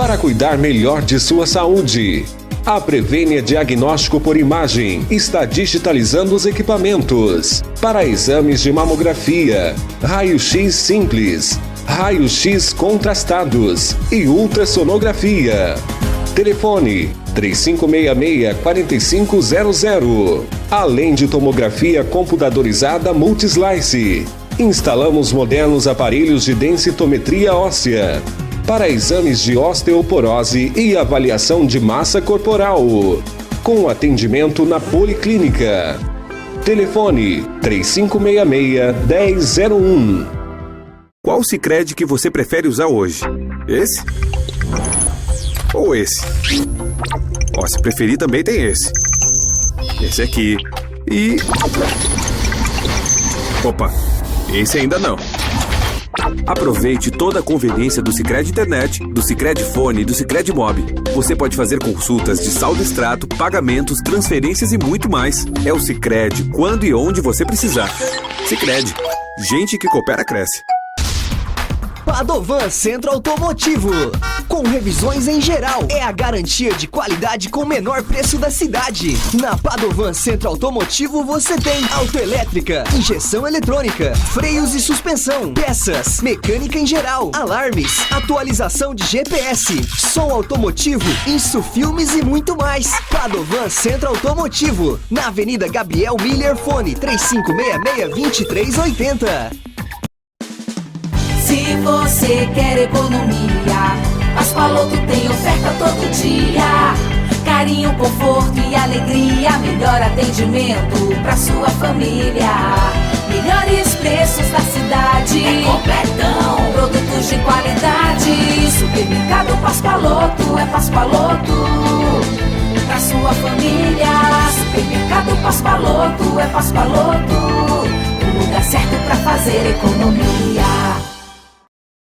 para cuidar melhor de sua saúde. A Prevênia Diagnóstico por Imagem está digitalizando os equipamentos para exames de mamografia, raio-x simples, raio-x contrastados e ultrassonografia. Telefone 3566-4500. Além de tomografia computadorizada Multislice. Instalamos modernos aparelhos de densitometria óssea para exames de osteoporose e avaliação de massa corporal, com atendimento na Policlínica. Telefone 3566-1001. Qual Sicredi que você prefere usar hoje? Esse? Ou esse? Ó, se preferir também tem esse. Esse aqui. E... Opa, esse ainda não. Aproveite toda a conveniência do Sicredi Internet, do Sicredi Fone e do Sicredi Mob. Você pode fazer consultas de saldo extrato, pagamentos, transferências e muito mais. É o Sicredi quando e onde você precisar. Sicredi. Gente que coopera cresce. Padovan Centro Automotivo. Com revisões em geral, é a garantia de qualidade com o menor preço da cidade. Na Padovan Centro Automotivo você tem autoelétrica, injeção eletrônica, freios e suspensão, peças, mecânica em geral, alarmes, atualização de GPS, som automotivo, filmes e muito mais. Padovan Centro Automotivo, na Avenida Gabriel Miller, fone 3566-2380. Se você quer economia, Pascoaloto tem oferta todo dia. Carinho, conforto e alegria, melhor atendimento pra sua família. Melhores preços da cidade, é completão, produtos de qualidade. Supermercado Pascoaloto, é Pascoaloto pra sua família. Supermercado Pascoaloto, é Pascoaloto, o lugar certo pra fazer economia.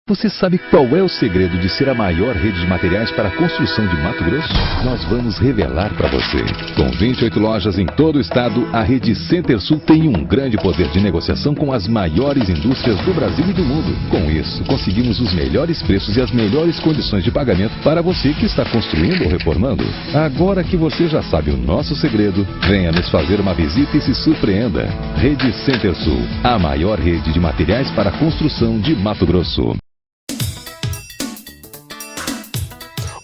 Você sabe qual é o segredo de ser a maior rede de materiais para a construção de Mato Grosso? Nós vamos revelar para você. Com 28 lojas em todo o estado, a rede Centersul tem um grande poder de negociação com as maiores indústrias do Brasil e do mundo. Com isso, conseguimos os melhores preços e as melhores condições de pagamento para você que está construindo ou reformando. Agora que você já sabe o nosso segredo, venha nos fazer uma visita e se surpreenda. Rede Centersul, a maior rede de materiais para a construção de Mato Grosso.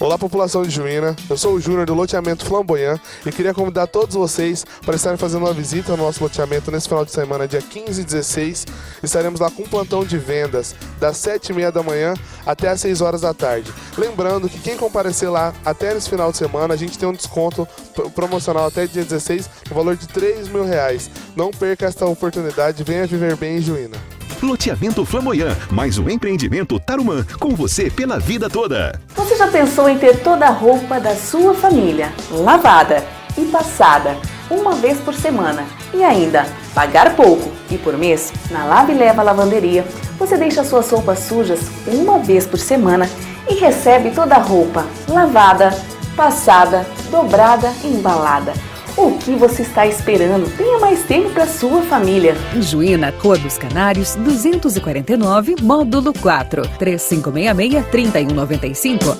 Olá, população de Juína, eu sou o Júnior do loteamento Flamboyant e queria convidar todos vocês para estarem fazendo uma visita ao nosso loteamento nesse final de semana, dia 15 e 16. Estaremos lá com um plantão de vendas das 7h30 da manhã até as 6 horas da tarde. Lembrando que quem comparecer lá até esse final de semana, a gente tem um desconto promocional até dia 16 no valor de R$3.000. Não perca esta oportunidade, venha viver bem em Juína. Loteamento Flamboyant, mais um empreendimento Tarumã, com você pela vida toda. Você já pensou em ter toda a roupa da sua família lavada e passada uma vez por semana e ainda pagar pouco e por mês? Na Lava e Leva Lavanderia, você deixa suas roupas sujas uma vez por semana e recebe toda a roupa lavada, passada, dobrada e embalada. O que você está esperando? Tenha mais tempo para sua família. Em Juína, Rua dos Canários, 249, módulo 4, 3566-3195.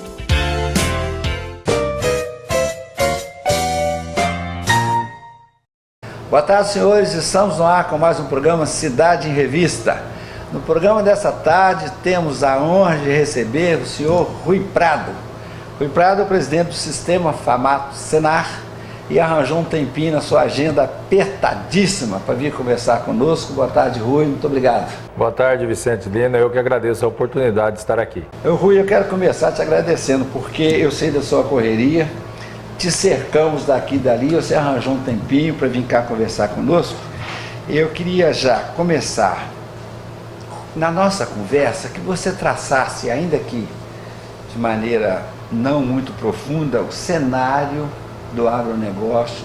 Boa tarde, senhores. Estamos no ar com mais um programa Cidade em Revista. No programa dessa tarde, temos a honra de receber o senhor Rui Prado. Rui Prado é o presidente do Sistema Famato Senar e arranjou um tempinho na sua agenda apertadíssima para vir conversar conosco. Boa tarde, Rui, muito obrigado. Boa tarde, Vicente Lina, eu que agradeço a oportunidade de estar aqui. Rui, eu quero começar te agradecendo, porque eu sei da sua correria, te cercamos daqui e dali, você arranjou um tempinho para vir cá conversar conosco. Eu queria já começar, na nossa conversa, que você traçasse, ainda que de maneira não muito profunda, o cenário do agronegócio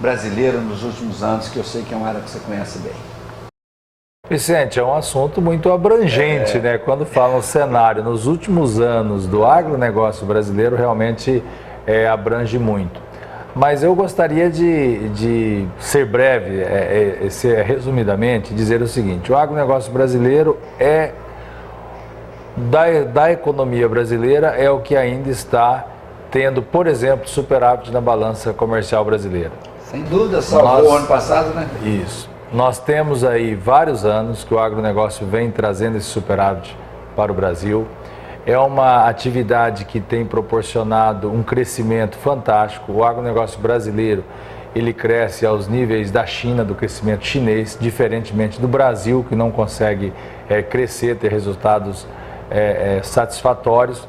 brasileiro nos últimos anos, que eu sei que é uma área que você conhece bem. Vicente, é um assunto muito abrangente, né? Quando falam cenário nos últimos anos do agronegócio brasileiro, realmente abrange muito. Mas eu gostaria de ser breve, resumidamente, dizer o seguinte: o agronegócio brasileiro é da economia brasileira é o que ainda está tendo, por exemplo, superávit na balança comercial brasileira. Sem dúvida, salvou o ano passado, né? Isso. Nós temos aí vários anos que o agronegócio vem trazendo esse superávit para o Brasil. É uma atividade que tem proporcionado um crescimento fantástico. O agronegócio brasileiro, ele cresce aos níveis da China, do crescimento chinês, diferentemente do Brasil, que não consegue crescer, ter resultados satisfatórios.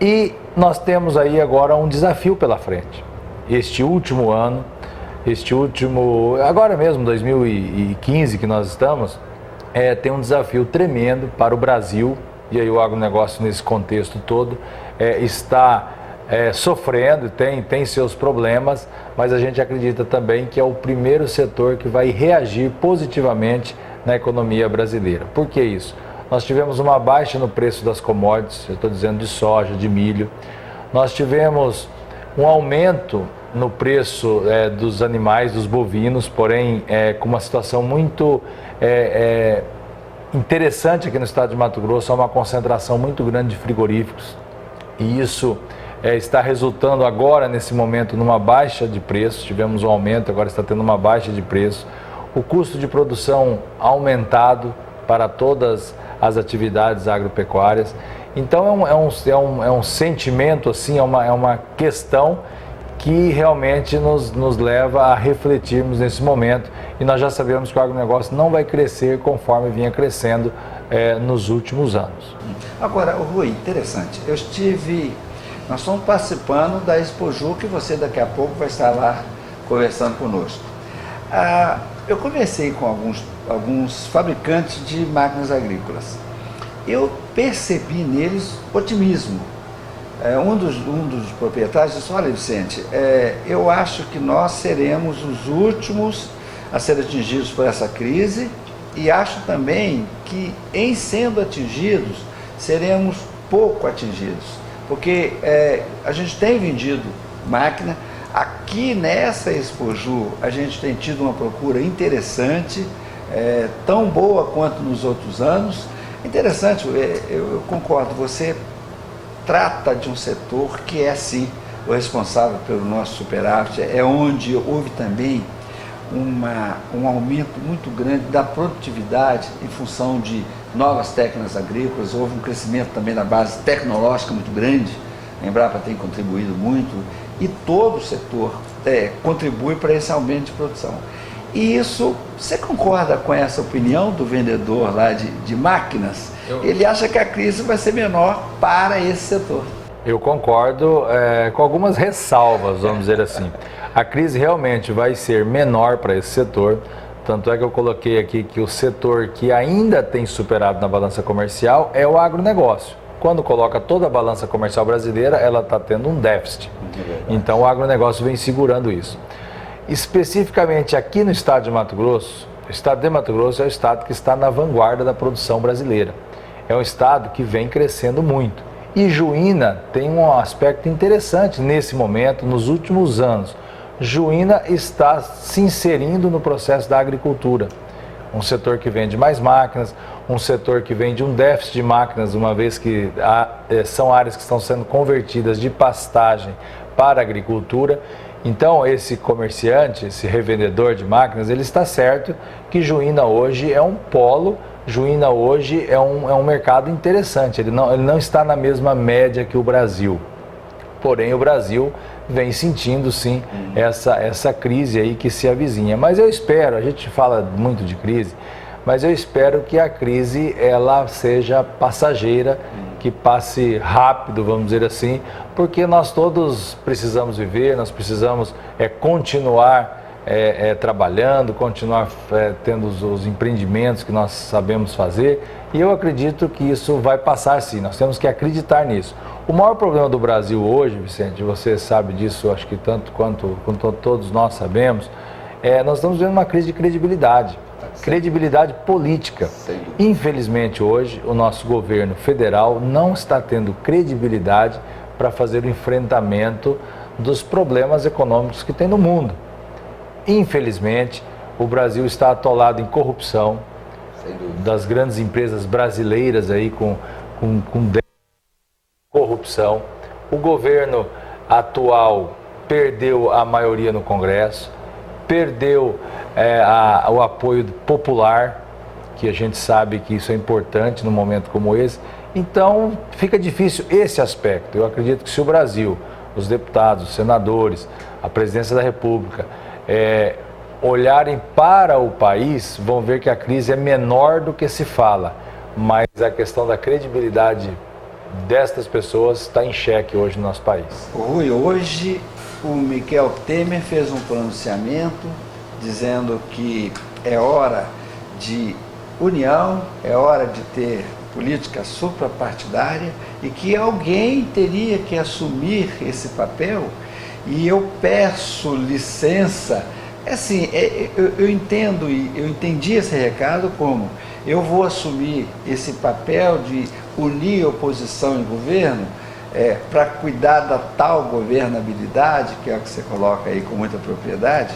E nós temos aí agora um desafio pela frente. Este último ano, agora mesmo, 2015 que nós estamos, tem um desafio tremendo para o Brasil, e aí o agronegócio nesse contexto todo está sofrendo, tem seus problemas, mas a gente acredita também que é o primeiro setor que vai reagir positivamente na economia brasileira. Por que isso? Nós tivemos uma baixa no preço das commodities, eu estou dizendo de soja, de milho. Nós tivemos um aumento no preço dos animais, dos bovinos, porém com uma situação muito interessante aqui no estado de Mato Grosso, há uma concentração muito grande de frigoríficos, e isso está resultando agora, nesse momento, numa baixa de preço. Tivemos um aumento, agora está tendo uma baixa de preço. O custo de produção aumentado para todas as atividades agropecuárias. Então é um sentimento, assim, é uma questão que realmente nos leva a refletirmos nesse momento, e nós já sabemos que o agronegócio não vai crescer conforme vinha crescendo nos últimos anos. Agora, Rui, interessante, nós estamos participando da Expoju, que você daqui a pouco vai estar lá conversando conosco. Eu conversei com alguns fabricantes de máquinas agrícolas. Eu percebi neles otimismo. Um dos proprietários disse: olha, Vicente, eu acho que nós seremos os últimos a ser atingidos por essa crise, e acho também que, em sendo atingidos, seremos pouco atingidos, porque a gente tem vendido máquina. Aqui nessa Expoju a gente tem tido uma procura interessante, tão boa quanto nos outros anos. Interessante, eu concordo, você trata de um setor que é, sim, o responsável pelo nosso superávit, onde houve também um aumento muito grande da produtividade em função de novas técnicas agrícolas. Houve um crescimento também da base tecnológica muito grande, a Embrapa tem contribuído muito, e todo o setor contribui para esse aumento de produção. E isso, você concorda com essa opinião do vendedor lá de máquinas? Ele acha que a crise vai ser menor para esse setor. Eu concordo, com algumas ressalvas, vamos dizer assim. A crise realmente vai ser menor para esse setor, tanto é que eu coloquei aqui que o setor que ainda tem superávit na balança comercial é o agronegócio. Quando coloca toda a balança comercial brasileira, ela está tendo um déficit. Então o agronegócio vem segurando isso. Especificamente aqui no estado de Mato Grosso, o estado de Mato Grosso é o estado que está na vanguarda da produção brasileira. É um estado que vem crescendo muito. E Juína tem um aspecto interessante nesse momento, nos últimos anos. Juína está se inserindo no processo da agricultura. Um setor que vende mais máquinas, um setor que vende um déficit de máquinas, uma vez que são áreas que estão sendo convertidas de pastagem para a agricultura. Então, esse comerciante, esse revendedor de máquinas, ele está certo que Juína hoje é um polo, Juína hoje é um mercado interessante, ele não está na mesma média que o Brasil. Porém, o Brasil vem sentindo, sim, essa crise aí que se avizinha. Mas eu espero, a gente fala muito de crise, mas eu espero que a crise ela seja passageira, que passe rápido, vamos dizer assim, porque nós todos precisamos viver, nós precisamos continuar trabalhando, continuar tendo os empreendimentos que nós sabemos fazer, e eu acredito que isso vai passar, sim, nós temos que acreditar nisso. O maior problema do Brasil hoje, Vicente, você sabe disso, acho que tanto quanto todos nós sabemos, nós estamos vivendo uma crise de credibilidade. Credibilidade política. Infelizmente hoje o nosso governo federal não está tendo credibilidade para fazer o enfrentamento dos problemas econômicos que tem no mundo. Infelizmente o Brasil está atolado em corrupção das grandes empresas brasileiras aí com com corrupção. O governo atual perdeu a maioria no Congresso, perdeu o apoio popular, que a gente sabe que isso é importante num momento como esse. Então, fica difícil esse aspecto. Eu acredito que se o Brasil, os deputados, os senadores, a presidência da República, olharem para o país, vão ver que a crise é menor do que se fala. Mas a questão da credibilidade destas pessoas está em xeque hoje no nosso país. Rui, hoje o Michel Temer fez um pronunciamento dizendo que é hora de união, é hora de ter política suprapartidária e que alguém teria que assumir esse papel. E eu peço licença, assim, eu entendi esse recado como eu vou assumir esse papel de unir oposição e governo para cuidar da tal governabilidade, que é o que você coloca aí com muita propriedade,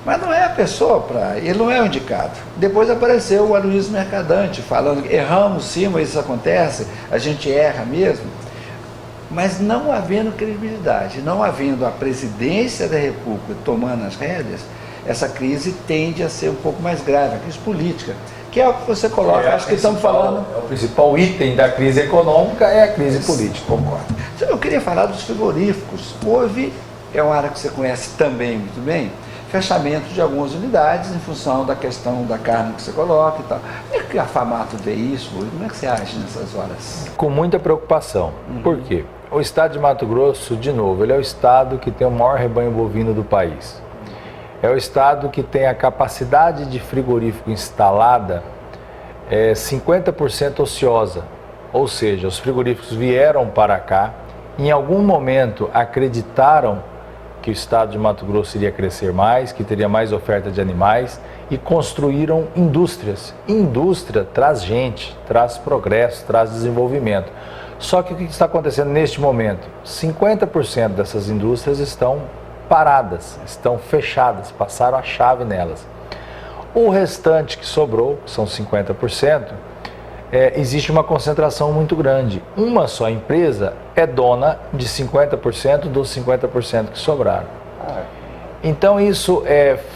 mas não é a pessoa ele não é o indicado. Depois apareceu o Aloysio Mercadante falando que erramos sim, mas isso acontece, a gente erra mesmo. Mas não havendo credibilidade, não havendo a presidência da República tomando as rédeas, essa crise tende a ser um pouco mais grave, a crise política, que é o que você coloca, acho que estamos falando... O principal item da crise econômica é a crise política. Concordo. Eu queria falar dos frigoríficos. Houve, é uma área que você conhece também muito bem, fechamento de algumas unidades em função da questão da carne que você coloca e tal. Como é que a FAMATO vê isso? Como é que você age nessas horas? Com muita preocupação. Por quê? O estado de Mato Grosso, de novo, ele é o estado que tem o maior rebanho bovino do país. É o estado que tem a capacidade de frigorífico instalada 50% ociosa. Ou seja, os frigoríficos vieram para cá, em algum momento acreditaram que o estado de Mato Grosso iria crescer mais, que teria mais oferta de animais e construíram indústrias. Indústria traz gente, traz progresso, traz desenvolvimento. Só que o que está acontecendo neste momento? 50% dessas indústrias estão paradas, estão fechadas, passaram a chave nelas. O restante que sobrou, que são 50%, existe uma concentração muito grande. Uma só empresa é dona de 50% dos 50% que sobraram. Então isso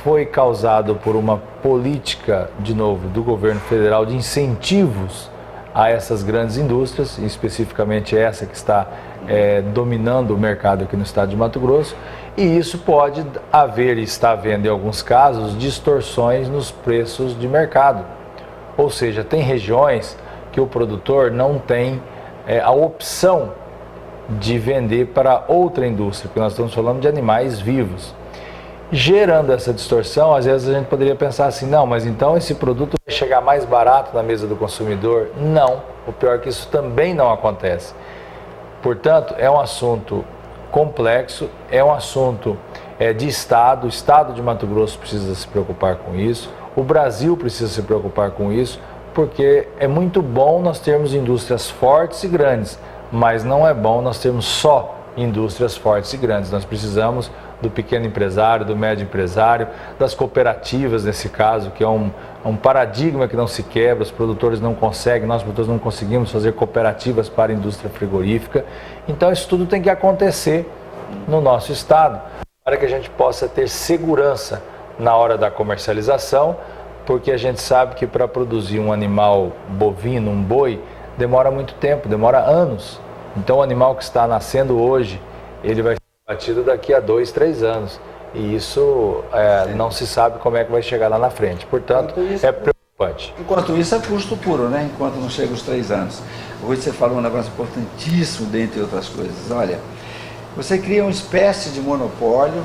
foi causado por uma política, de novo, do governo federal de incentivos a essas grandes indústrias, especificamente essa que está dominando o mercado aqui no estado de Mato Grosso, e isso pode haver e está havendo em alguns casos distorções nos preços de mercado. Ou seja, tem regiões que o produtor não tem a opção de vender para outra indústria, porque nós estamos falando de animais vivos. Gerando essa distorção, às vezes a gente poderia pensar assim, não, mas então esse produto vai chegar mais barato na mesa do consumidor? Não, o pior é que isso também não acontece. Portanto, é um assunto complexo, é um assunto de Estado, o Estado de Mato Grosso precisa se preocupar com isso, o Brasil precisa se preocupar com isso, porque é muito bom nós termos indústrias fortes e grandes, mas não é bom nós termos só indústrias fortes e grandes. Nós precisamos do pequeno empresário, do médio empresário, das cooperativas nesse caso, que é um paradigma que não se quebra, os produtores não conseguem, nós produtores não conseguimos fazer cooperativas para a indústria frigorífica. Então isso tudo tem que acontecer no nosso estado, para que a gente possa ter segurança na hora da comercialização, porque a gente sabe que para produzir um animal bovino, um boi, demora muito tempo, demora anos. Então o animal que está nascendo hoje, ele vai ser batido daqui a 2, 3 anos. E isso não se sabe como é que vai chegar lá na frente. Portanto, é preocupante. Enquanto isso é custo puro, né? Enquanto não chega os 3 anos. Hoje você falou um negócio importantíssimo, dentre outras coisas. Olha, você cria uma espécie de monopólio.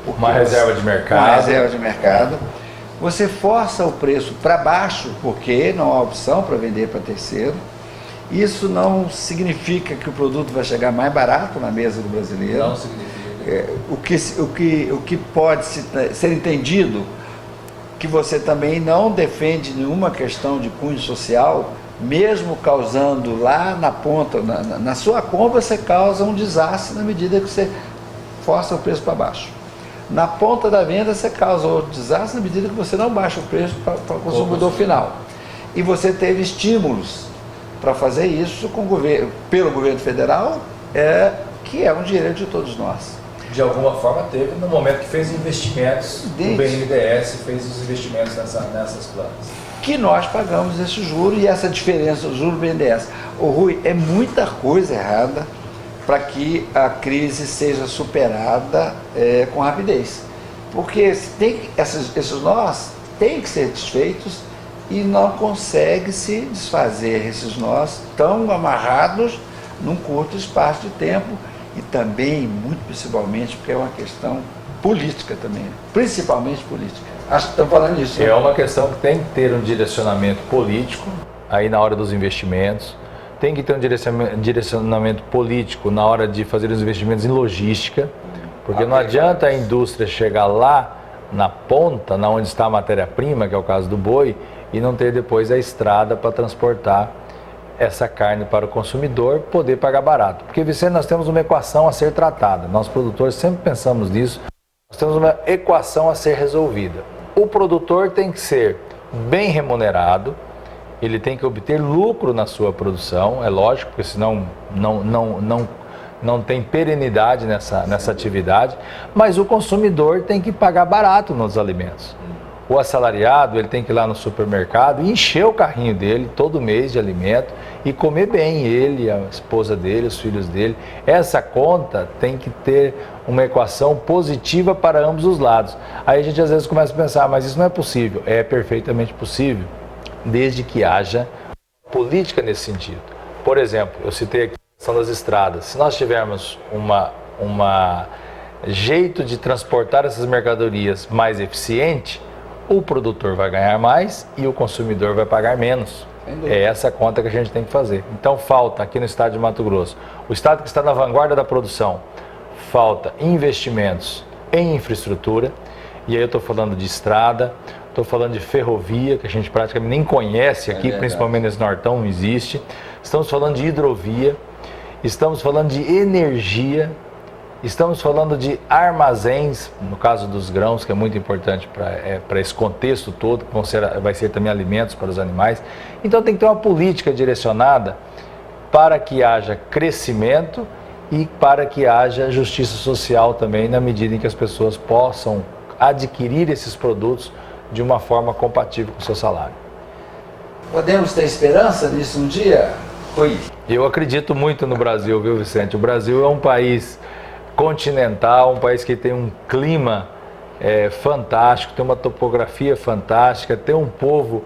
Uma reserva de mercado. Uma reserva de mercado. Você força o preço para baixo, porque não há opção para vender para terceiro. Isso não significa que o produto vai chegar mais barato na mesa do brasileiro. Não significa. O que pode ser entendido, que você também não defende nenhuma questão de cunho social, mesmo causando lá na ponta, na sua compra, você causa um desastre na medida que você força o preço para baixo. Na ponta da venda, você causa outro desastre na medida que você não baixa o preço para o consumidor final. E você teve estímulos para fazer isso pelo governo federal, que é um direito de todos nós. De alguma forma teve no momento que fez investimentos, o BNDES fez os investimentos nessas plantas. Que nós pagamos esse juro e essa diferença do juro do BNDES. Ô Rui, é muita coisa errada para que a crise seja superada com rapidez. Porque esses nós têm que ser desfeitos e não consegue se desfazer esses nós tão amarrados num curto espaço de tempo e também, muito principalmente, porque é uma questão política também, principalmente política. Acho que estão falando nisso. É uma questão que tem que ter um direcionamento político aí na hora dos investimentos, tem que ter um direcionamento político na hora de fazer os investimentos em logística, porque não adianta a indústria chegar lá na ponta, na onde está a matéria-prima, que é o caso do boi, e não ter depois a estrada para transportar essa carne para o consumidor poder pagar barato. Porque, Vicente, nós temos uma equação a ser tratada. Nós produtores sempre pensamos nisso. Nós temos uma equação a ser resolvida. O produtor tem que ser bem remunerado, ele tem que obter lucro na sua produção, é lógico, porque senão não tem perenidade nessa atividade, mas o consumidor tem que pagar barato nos alimentos. O assalariado, ele tem que ir lá no supermercado e encher o carrinho dele todo mês de alimento e comer bem, ele, a esposa dele, os filhos dele. Essa conta tem que ter uma equação positiva para ambos os lados. Aí a gente às vezes começa a pensar, mas isso não é possível. É perfeitamente possível, desde que haja política nesse sentido. Por exemplo, eu citei aqui a questão das estradas. Se nós tivermos uma jeito de transportar essas mercadorias mais eficiente, o produtor vai ganhar mais e o consumidor vai pagar menos. É essa conta que a gente tem que fazer. Então falta aqui no estado de Mato Grosso, o estado que está na vanguarda da produção, falta investimentos em infraestrutura, e aí eu estou falando de estrada, estou falando de ferrovia, que a gente praticamente nem conhece aqui, principalmente nesse Nortão, não existe. Estamos falando de hidrovia, estamos falando de energia, estamos falando de armazéns, no caso dos grãos, que é muito importante para esse contexto todo, que vai ser também alimentos para os animais. Então tem que ter uma política direcionada para que haja crescimento e para que haja justiça social também, na medida em que as pessoas possam adquirir esses produtos de uma forma compatível com o seu salário. Podemos ter esperança nisso um dia, Rui? Eu acredito muito no Brasil, viu, Vicente? O Brasil é um país continental, um país que tem um clima fantástico, tem uma topografia fantástica, tem um povo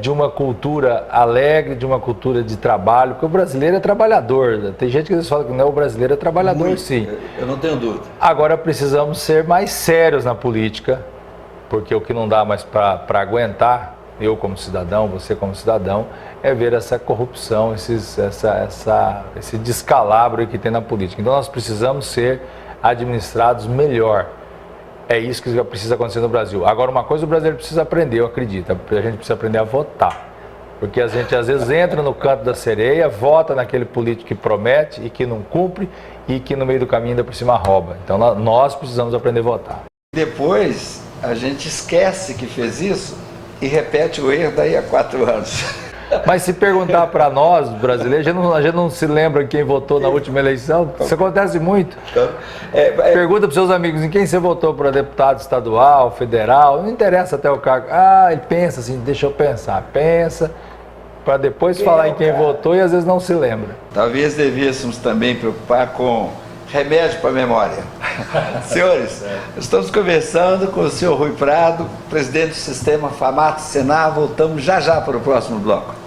de uma cultura alegre, de uma cultura de trabalho, porque o brasileiro é trabalhador. Tem gente que às vezes fala que não, o brasileiro é trabalhador, muito, sim. Eu não tenho dúvida. Agora precisamos ser mais sérios na política, porque o que não dá mais para aguentar, eu como cidadão, você como cidadão, é ver essa corrupção, esse descalabro que tem na política. Então nós precisamos ser administrados melhor. É isso que precisa acontecer no Brasil. Agora, uma coisa o brasileiro precisa aprender, eu acredito, a gente precisa aprender a votar. Porque a gente às vezes entra no canto da sereia, vota naquele político que promete e que não cumpre e que no meio do caminho ainda por cima rouba. Então nós precisamos aprender a votar. Depois a gente esquece que fez isso e repete o erro daí a 4 anos. Mas se perguntar para nós, brasileiros, a gente não se lembra quem votou na última eleição. Isso acontece muito. Pergunta para os seus amigos em quem você votou para deputado estadual, federal, não interessa até o cargo. Ele pensa assim, deixa eu pensar. Pensa, para depois falar em quem votou e às vezes não se lembra. Talvez devíamos também preocupar com remédio para a memória. Senhores, estamos conversando com o senhor Rui Prado, presidente do Sistema FAMAT-SENAR. Voltamos já para o próximo bloco.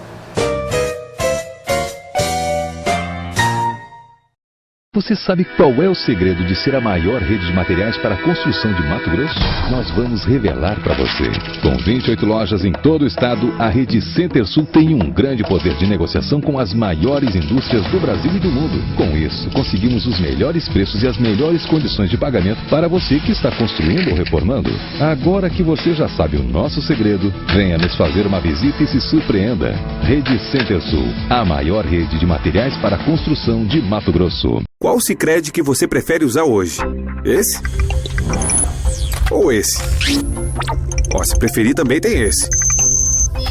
Você sabe qual é o segredo de ser a maior rede de materiais para a construção de Mato Grosso? Nós vamos revelar para você. Com 28 lojas em todo o estado, a rede Center-Sul tem um grande poder de negociação com as maiores indústrias do Brasil e do mundo. Com isso, conseguimos os melhores preços e as melhores condições de pagamento para você que está construindo ou reformando. Agora que você já sabe o nosso segredo, venha nos fazer uma visita e se surpreenda. Rede Center-Sul, a maior rede de materiais para a construção de Mato Grosso. Qual o Sicredi que você prefere usar hoje? Esse? Ou esse? Se preferir também tem esse.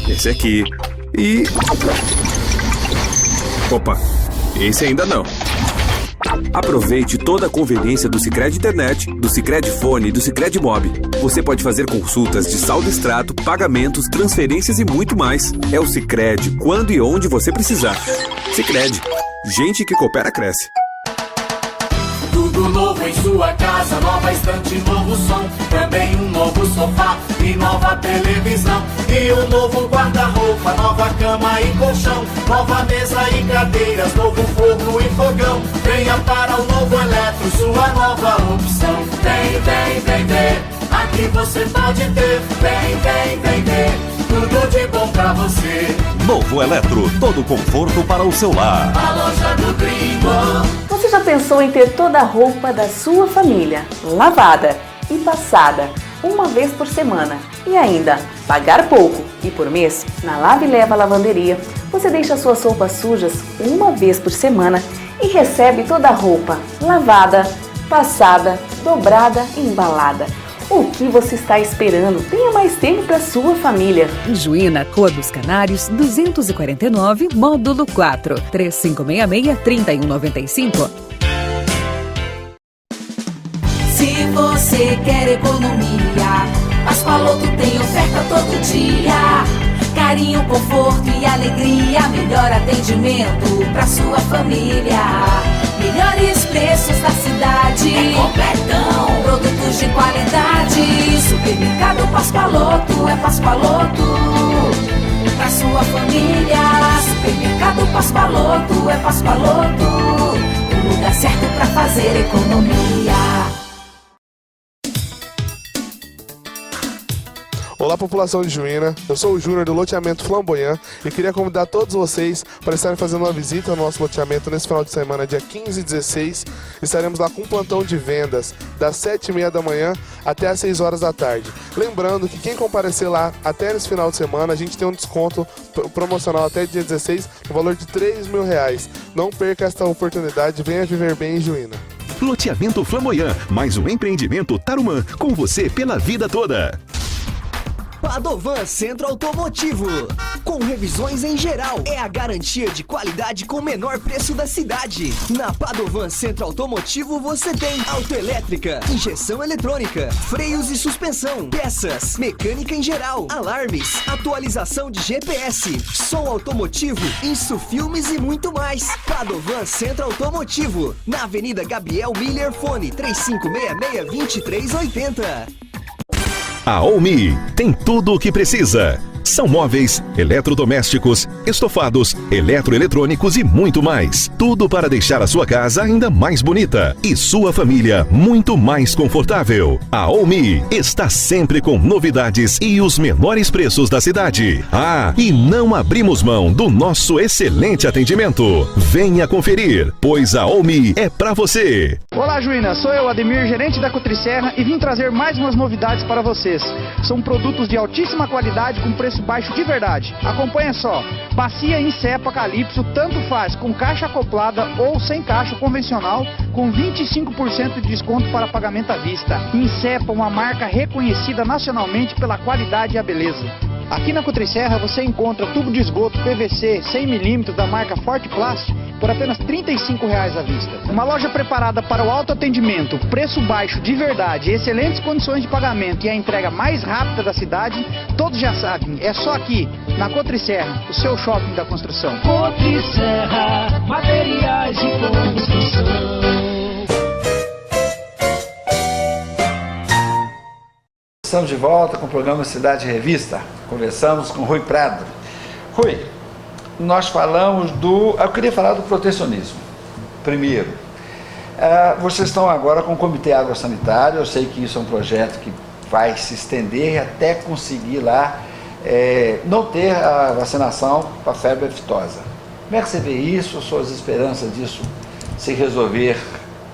Esse aqui. E Opa, esse ainda não. Aproveite toda a conveniência do Sicredi Internet, do Sicredi Fone e do Sicredi Mob. Você pode fazer consultas de saldo extrato, pagamentos, transferências e muito mais. É o Sicredi quando e onde você precisar. Sicredi, gente que coopera cresce. Tudo novo em sua casa, nova estante, novo som. Também um novo sofá e nova televisão. E um novo guarda-roupa, nova cama e colchão. Nova mesa e cadeiras, novo forno e fogão. Venha para o Novo Eletro, sua nova opção. Vem, vem, vem ver, aqui você pode ter. Vem, vem, vem ver, tudo de bom pra você. Novo Eletro, todo conforto para o seu lar. A loja do Gringo. Você já pensou em ter toda a roupa da sua família lavada e passada uma vez por semana e ainda pagar pouco e por mês? Na Lave e Leva Lavanderia, você deixa suas roupas sujas uma vez por semana e recebe toda a roupa lavada, passada, dobrada e embalada. O que você está esperando? Tenha mais tempo para sua família. Em Juína, Rua dos Canários, 249, módulo 4, 3566-3195. Se você quer economia, Pascoaloto tem oferta todo dia. Carinho, conforto e alegria, melhor atendimento pra sua família. Melhores preços da cidade, é completão, produtos de qualidade. Supermercado Pascoaloto, é Pascoaloto pra sua família. Supermercado Pascoaloto, é Pascoaloto, o lugar certo pra fazer economia. Olá, população de Juína, eu sou o Júnior do loteamento Flamboyant e queria convidar todos vocês para estarem fazendo uma visita ao nosso loteamento nesse final de semana, dia 15 e 16. Estaremos lá com um plantão de vendas das 7h30 da manhã até as 6 horas da tarde. Lembrando que quem comparecer lá até esse final de semana, a gente tem um desconto promocional até dia 16 no valor de R$3.000. Não perca esta oportunidade, venha viver bem em Juína. Loteamento Flamboyant, mais um empreendimento Tarumã, com você pela vida toda. Padovan Centro Automotivo, com revisões em geral, é a garantia de qualidade com o menor preço da cidade. Na Padovan Centro Automotivo você tem autoelétrica, injeção eletrônica, freios e suspensão, peças, mecânica em geral, alarmes, atualização de GPS, som automotivo, filmes e muito mais. Padovan Centro Automotivo, na Avenida Gabriel Miller, fone 3566-2380. A Omi tem tudo o que precisa. São móveis, eletrodomésticos, estofados, eletroeletrônicos e muito mais. Tudo para deixar a sua casa ainda mais bonita e sua família muito mais confortável. A Omi está sempre com novidades e os menores preços da cidade. Ah, e não abrimos mão do nosso excelente atendimento. Venha conferir, pois a Omi é pra você. Olá, Juína, sou eu, Ademir, gerente da Cotriserra, e vim trazer mais umas novidades para vocês. São produtos de altíssima qualidade com preço baixo de verdade. Acompanha só. Bacia Incepa Calypso, tanto faz com caixa acoplada ou sem caixa convencional, com 25% de desconto para pagamento à vista. Incepa, uma marca reconhecida nacionalmente pela qualidade e a beleza. Aqui na Cotriserra você encontra tubo de esgoto PVC 100mm da marca Forte Plástico por apenas R$35 à vista. Uma loja preparada para o autoatendimento, preço baixo de verdade, excelentes condições de pagamento e a entrega mais rápida da cidade, todos já sabem, é só aqui, na Cotriserra, o seu shopping da construção. Cotriserra, materiais de construção. Estamos de volta com o programa Cidade Revista. Conversamos com Rui Prado. Rui, nós falamos eu queria falar do protecionismo. Primeiro, vocês estão agora com o Comitê Água Sanitária. Eu sei que isso é um projeto que vai se estender até conseguir lá não ter a vacinação para a febre aftosa. Como é que você vê isso, suas esperanças disso se resolver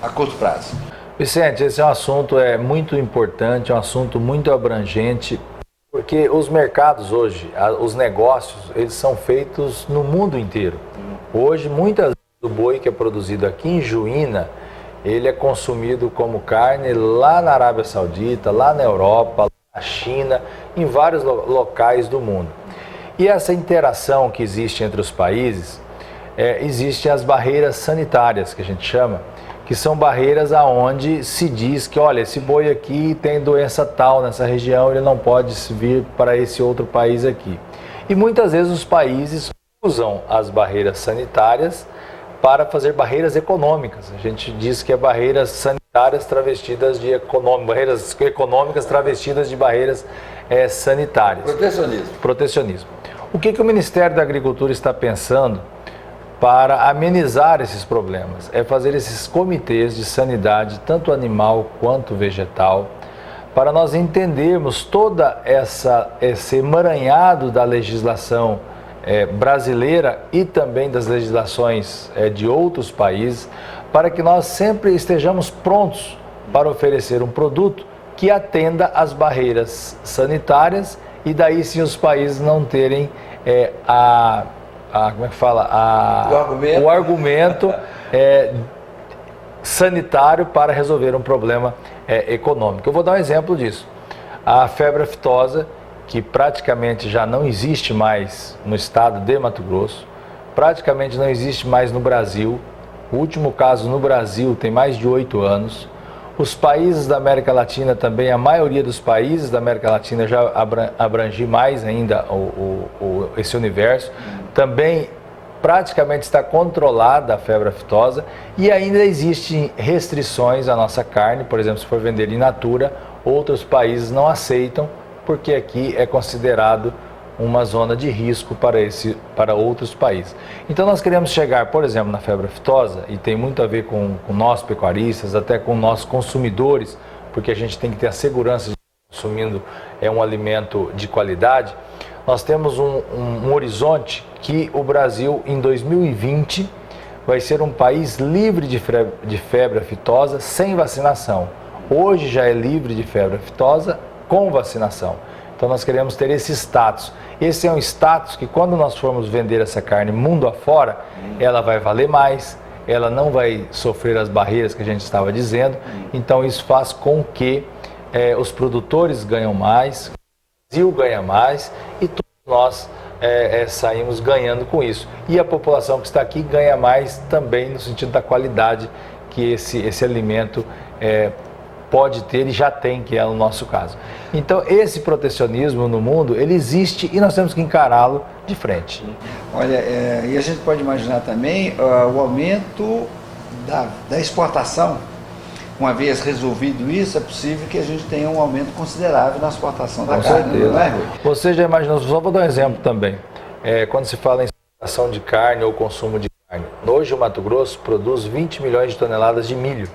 a curto prazo? Vicente, esse é um assunto muito importante, é um assunto muito abrangente, porque os mercados hoje, os negócios, eles são feitos no mundo inteiro. Hoje, muitas vezes o boi que é produzido aqui em Juína, ele é consumido como carne lá na Arábia Saudita, lá na Europa, na China, em vários locais do mundo. E essa interação que existe entre os países existem as barreiras sanitárias, que a gente chama, que são barreiras aonde se diz que, olha, esse boi aqui tem doença tal nessa região, ele não pode vir para esse outro país aqui. E muitas vezes os países usam as barreiras sanitárias para fazer barreiras econômicas. A gente diz que é barreiras sanitárias travestidas de barreiras econômicas travestidas de barreiras sanitárias. Protecionismo. O que o Ministério da Agricultura está pensando para amenizar esses problemas? É fazer esses comitês de sanidade, tanto animal quanto vegetal, para nós entendermos toda esse emaranhado da legislação brasileira e também das legislações de outros países, para que nós sempre estejamos prontos para oferecer um produto que atenda às barreiras sanitárias e daí sim os países não terem o argumento sanitário para resolver um problema econômico. Eu vou dar um exemplo disso. A febre aftosa, que praticamente já não existe mais no estado de Mato Grosso, praticamente não existe mais no Brasil. O último caso no Brasil tem mais de 8 anos. Os países da América Latina também, a maioria dos países da América Latina já abrange mais ainda esse universo. Também praticamente está controlada a febre aftosa e ainda existem restrições à nossa carne. Por exemplo, se for vender in natura, outros países não aceitam, porque aqui é considerado uma zona de risco para outros países. Então nós queremos chegar, por exemplo, na febre aftosa, e tem muito a ver com nós pecuaristas, até com nós consumidores, porque a gente tem que ter a segurança de estar consumindo um alimento de qualidade. Nós temos um horizonte que o Brasil, em 2020, vai ser um país livre de febre aftosa sem vacinação. Hoje já é livre de febre aftosa com vacinação. Então nós queremos ter esse status. Esse é um status que quando nós formos vender essa carne mundo afora, ela vai valer mais, ela não vai sofrer as barreiras que a gente estava dizendo. Então isso faz com que os produtores ganham mais, o Brasil ganha mais e todos nós saímos ganhando com isso. E a população que está aqui ganha mais também no sentido da qualidade que esse alimento pode ter e já tem, que é o nosso caso. Então, esse protecionismo no mundo, ele existe e nós temos que encará-lo de frente. Olha, e a gente pode imaginar também o aumento da exportação. Uma vez resolvido isso, é possível que a gente tenha um aumento considerável na exportação da carne, não é, Rui? Você já imaginou, só vou dar um exemplo também. Quando se fala em exportação de carne ou consumo de carne, hoje o Mato Grosso produz 20 milhões de toneladas de milho.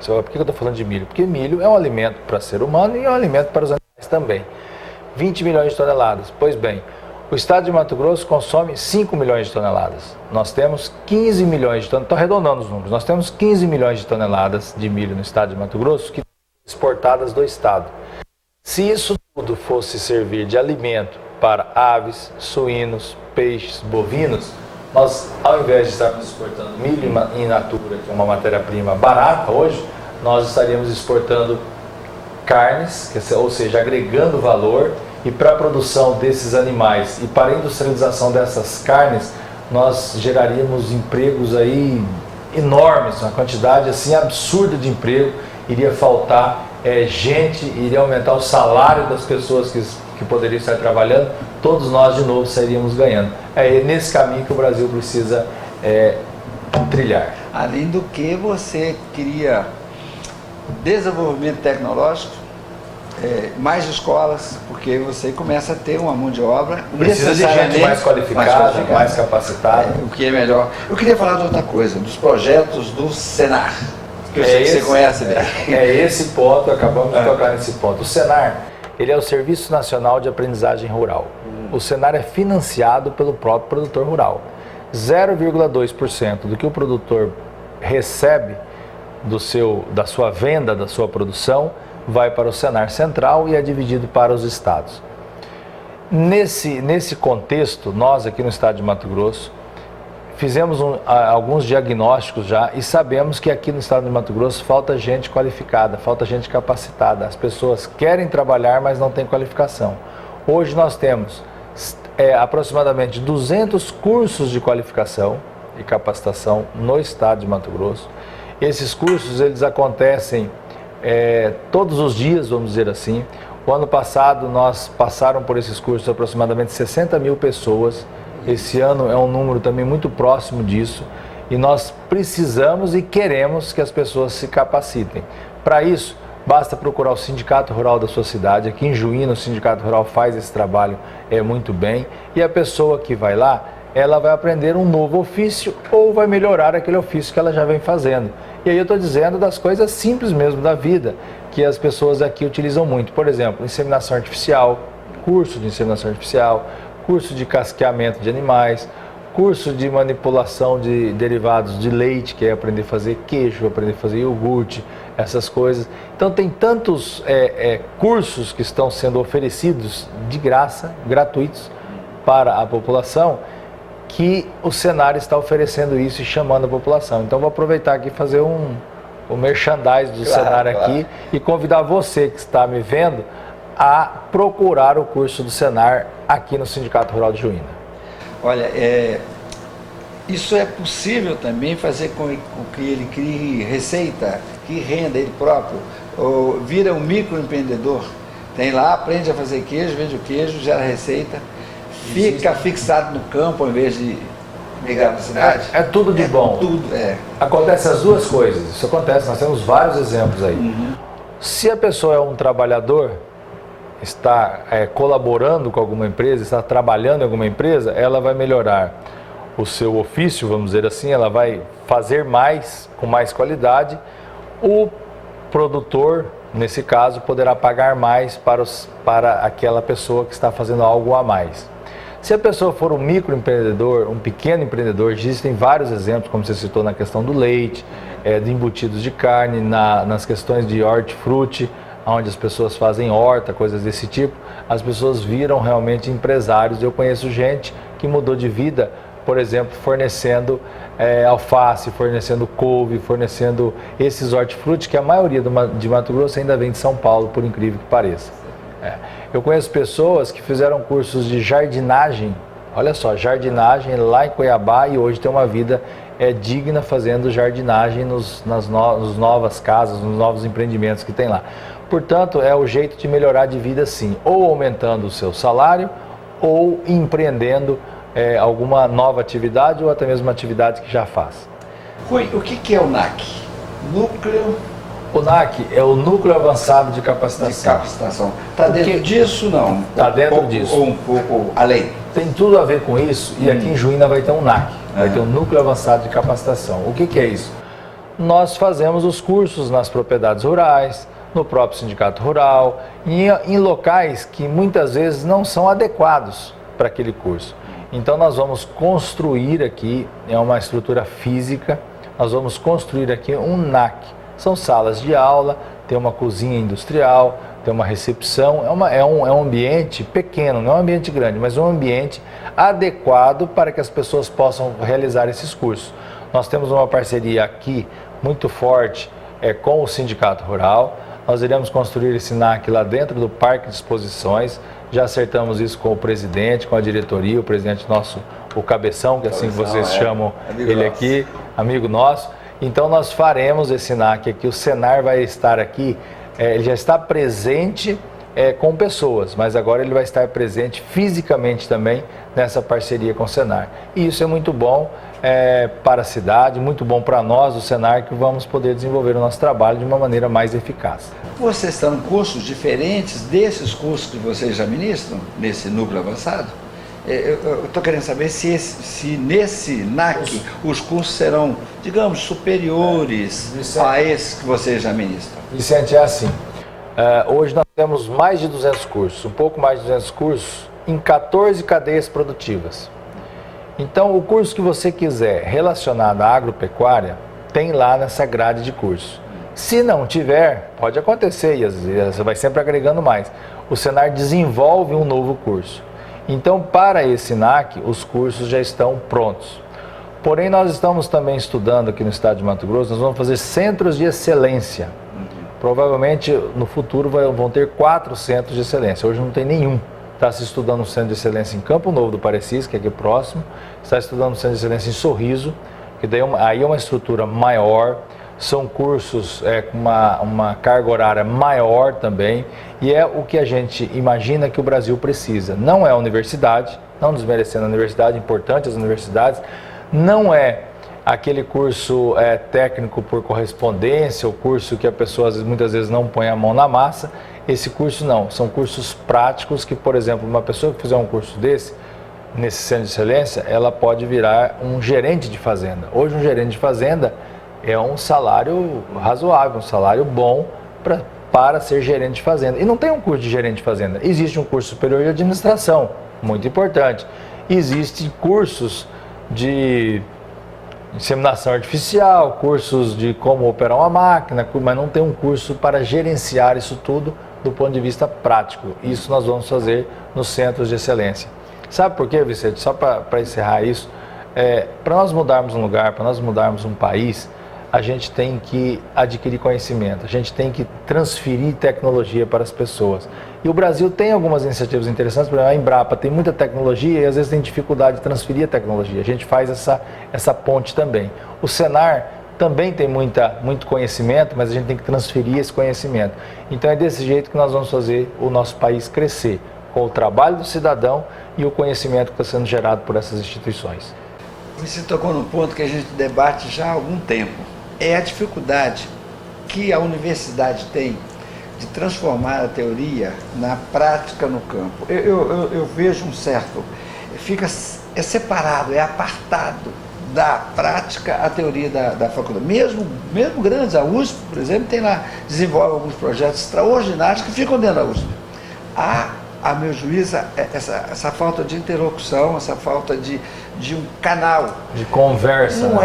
Por que eu estou falando de milho? Porque milho é um alimento para o ser humano e é um alimento para os animais também. 20 milhões de toneladas. Pois bem, o estado de Mato Grosso consome 5 milhões de toneladas. Nós temos 15 milhões de toneladas, estou arredondando os números, nós temos 15 milhões de toneladas de milho no estado de Mato Grosso que são exportadas do estado. Se isso tudo fosse servir de alimento para aves, suínos, peixes, bovinos, nós, ao invés de estarmos exportando milho in natura, que é uma matéria-prima barata hoje, nós estaríamos exportando carnes, ou seja, agregando valor, e para a produção desses animais e para a industrialização dessas carnes, nós geraríamos empregos aí enormes, uma quantidade assim absurda de emprego, iria faltar gente, iria aumentar o salário das pessoas que poderiam estar trabalhando, todos nós de novo sairíamos ganhando. É nesse caminho que o Brasil precisa trilhar. Além do que você cria desenvolvimento tecnológico, mais escolas, porque você começa a ter uma mão de obra precisa de gente mais qualificada, mais capacitada. O que é melhor. Eu queria falar de outra coisa, dos projetos do Senar, que eu sei que você conhece bem. Esse ponto, acabamos de tocar nesse ponto. O Senar, ele é o Serviço Nacional de Aprendizagem Rural. O Senar é financiado pelo próprio produtor rural. 0,2% do que o produtor recebe da sua venda, da sua produção, vai para o Senar Central e é dividido para os estados. Nesse contexto, nós aqui no estado de Mato Grosso, fizemos alguns diagnósticos já e sabemos que aqui no estado de Mato Grosso falta gente qualificada, falta gente capacitada. As pessoas querem trabalhar, mas não têm qualificação. Hoje nós temos aproximadamente 200 cursos de qualificação e capacitação no estado de Mato Grosso. Esses cursos, eles acontecem todos os dias, vamos dizer assim. O ano passado, nós passaram por esses cursos aproximadamente 60 mil pessoas. Esse ano é um número também muito próximo disso. E nós precisamos e queremos que as pessoas se capacitem. Para isso, basta procurar o Sindicato Rural da sua cidade. Aqui em Juína, o Sindicato Rural faz esse trabalho muito bem. E a pessoa que vai lá, ela vai aprender um novo ofício ou vai melhorar aquele ofício que ela já vem fazendo. E aí eu estou dizendo das coisas simples mesmo da vida, que as pessoas aqui utilizam muito. Por exemplo, inseminação artificial, curso de inseminação artificial, curso de casqueamento de animais, curso de manipulação de derivados de leite, que é aprender a fazer queijo, aprender a fazer iogurte, essas coisas. Então tem tantos cursos que estão sendo oferecidos de graça, gratuitos para a população, que o Senar está oferecendo isso e chamando a população. Então vou aproveitar aqui e fazer o merchandise do Senar aqui e convidar você que está me vendo a procurar o curso do Senar aqui no Sindicato Rural de Juína. Olha, isso é possível também fazer com que ele crie receita, que renda ele próprio, ou vira um microempreendedor. Tem lá, aprende a fazer queijo, vende o queijo, gera receita, fica fixado no campo ao invés de migrar para a cidade. É tudo de bom. Tudo, Acontece as duas coisas, isso acontece, nós temos vários exemplos aí. Se a pessoa é um trabalhador, está colaborando com alguma empresa, está trabalhando em alguma empresa, ela vai melhorar o seu ofício, vamos dizer assim, ela vai fazer mais, com mais qualidade. O produtor, nesse caso, poderá pagar mais para aquela pessoa que está fazendo algo a mais. Se a pessoa for um microempreendedor, um pequeno empreendedor, existem vários exemplos, como você citou na questão do leite, de embutidos de carne, nas questões de hortifruti, onde as pessoas fazem horta, coisas desse tipo, as pessoas viram realmente empresários. Eu conheço gente que mudou de vida, por exemplo, fornecendo alface, fornecendo couve, fornecendo esses hortifruti, que a maioria de Mato Grosso ainda vem de São Paulo, por incrível que pareça. Eu conheço pessoas que fizeram cursos de jardinagem, olha só, jardinagem lá em Cuiabá, e hoje tem uma vida digna fazendo jardinagem nas novas casas, nos novos empreendimentos que tem lá. Portanto, é o jeito de melhorar de vida, sim, ou aumentando o seu salário, ou empreendendo alguma nova atividade, ou até mesmo uma atividade que já faz. Rui, o que é o NAC? O NAC é o Núcleo Avançado de Capacitação. Está dentro disso, não? Está dentro disso. Ou um pouco além? Tem tudo a ver com isso, e aqui em Juína vai ter um NAC, vai ter um Núcleo Avançado de Capacitação. O que é isso? Nós fazemos os cursos nas propriedades rurais, no próprio sindicato rural, em locais que muitas vezes não são adequados para aquele curso. Então nós vamos construir aqui, uma estrutura física, nós vamos construir aqui um NAC. São salas de aula, tem uma cozinha industrial, tem uma recepção, é um ambiente pequeno, não é um ambiente grande, mas um ambiente adequado para que as pessoas possam realizar esses cursos. Nós temos uma parceria aqui muito forte com o Sindicato Rural. Nós iremos construir esse NAC lá dentro do Parque de Exposições. Já acertamos isso com o presidente, com a diretoria, o presidente nosso, o Cabeção, que é assim que vocês chamam ele aqui, amigo nosso. Então nós faremos esse NAC aqui, o Senar vai estar aqui, ele já está presente com pessoas, mas agora ele vai estar presente fisicamente também nessa parceria com o Senar. E isso é muito bom para a cidade, muito bom para nós, o Senar, que vamos poder desenvolver o nosso trabalho de uma maneira mais eficaz. Vocês estão em cursos diferentes desses cursos que vocês já ministram, nesse núcleo avançado? Eu estou querendo saber se nesse NAC os cursos serão, digamos, superiores a esses que vocês já ministram. Vicente, é assim. Hoje nós temos mais de 200 cursos, um pouco mais de 200 cursos em 14 cadeias produtivas. Então, o curso que você quiser relacionado à agropecuária, tem lá nessa grade de curso. Se não tiver, pode acontecer, e às vezes você vai sempre agregando mais. O Senar desenvolve um novo curso. Então, para esse NAC, os cursos já estão prontos. Porém, nós estamos também estudando aqui no estado de Mato Grosso, nós vamos fazer centros de excelência. Provavelmente, no futuro, vão ter 4 centros de excelência. Hoje não tem nenhum Está se estudando um centro de excelência em Campo Novo do Parecis, que é aqui próximo. Está estudando um centro de excelência em Sorriso, que daí aí é uma estrutura maior. São cursos com uma carga horária maior também. E é o que a gente imagina que o Brasil precisa. Não é a universidade, não desmerecendo a universidade, importante as universidades. Não é aquele curso técnico por correspondência, o curso que a pessoa muitas vezes não põe a mão na massa. Esse curso não, são cursos práticos que, por exemplo, uma pessoa que fizer um curso nesse centro de excelência, ela pode virar um gerente de fazenda. Hoje um gerente de fazenda é um salário razoável, um salário bom para ser gerente de fazenda. E não tem um curso de gerente de fazenda, existe um curso superior de administração, muito importante. Existem cursos de inseminação artificial, cursos de como operar uma máquina, mas não tem um curso para gerenciar isso tudo do ponto de vista prático. Isso nós vamos fazer nos centros de excelência. Sabe por quê, Vicente? Só para encerrar isso, para nós mudarmos um lugar, para nós mudarmos um país, a gente tem que adquirir conhecimento, a gente tem que transferir tecnologia para as pessoas. E o Brasil tem algumas iniciativas interessantes, por exemplo, a Embrapa tem muita tecnologia e às vezes tem dificuldade de transferir a tecnologia. A gente faz essa ponte também. O Senar também tem muito conhecimento, mas a gente tem que transferir esse conhecimento. Então é desse jeito que nós vamos fazer o nosso país crescer, com o trabalho do cidadão e o conhecimento que está sendo gerado por essas instituições. Você tocou num ponto que a gente debate já há algum tempo. É a dificuldade que a universidade tem de transformar a teoria na prática no campo. Eu vejo um certo... é separado, é apartado da prática a teoria da faculdade. Mesmo grandes, a USP, por exemplo, desenvolve alguns projetos extraordinários que ficam dentro da USP. A meu juízo, essa falta de interlocução, essa falta de um canal. De conversa. Não